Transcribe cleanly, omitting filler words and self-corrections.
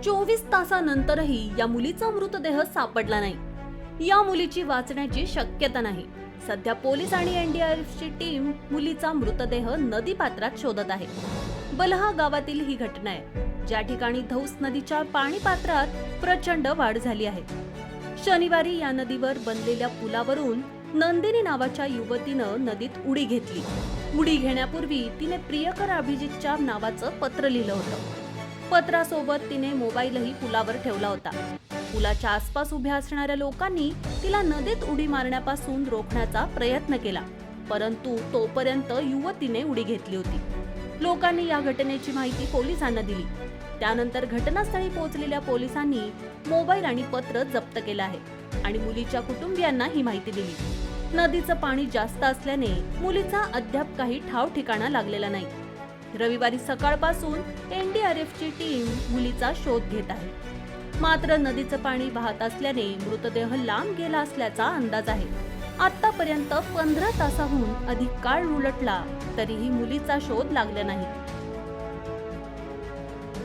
24 तासानंतरही या मुलीचा मृतदेह सापडला नाही। या मुलीची वाचण्याची शक्यता नाही। सध्या पोलीस आणि एनडीआरएफची टीम मुलीचा मृतदेह नदी पात्रात शोधत आहे। बलहा गावातील ही घटना आहे, ज्या ठिकाणी धौस नदीच्या पाणी पात्रात प्रचंड वाढ झाली आहे। शनिवारी या नदीवर बनलेल्या पुलावरून नंदिनी नावाच्या युवतीनं नदीत उडी घेतली। उडी घेण्यापूर्वी तिने प्रियकर अभिजितच्या नावाचं पत्र लिहिलं होतं। पत्रासोबत तिने मोबाईलही पुलावर ठेवला होता। पुलाच्या आसपास उभ्या असणाऱ्या लोकांनी तिला नदीत उडी मारण्यापासून रोखण्याचा प्रयत्न केला, परंतु तोपर्यंत युवतीने उडी घेतली होती। लोकांनी या घटनेची माहिती पोलिसांना दिली। त्यानंतर घटनास्थळी पोहोचलेल्या पोलिसांनी मोबाईल आणि पत्र जप्त केलं आहे आणि मुलीच्या कुटुंबियांना ही माहिती दिली। नदीचं पाणी जास्त असल्याने मुलीचा अद्याप काही ठाव ठिकाणा लागलेला नाही। रविवारी सकाळपासून एनडीआरएफची टीम मुलीचा शोध घेत आहे, मात्र नदीचं पाणी वाहत असल्याने मृतदेह लांब गेला असल्याचा अंदाज आहे। आतापर्यंत 15 तासाहून अधिक काळ उलटला तरीही मुलीचा शोध लागला नाही।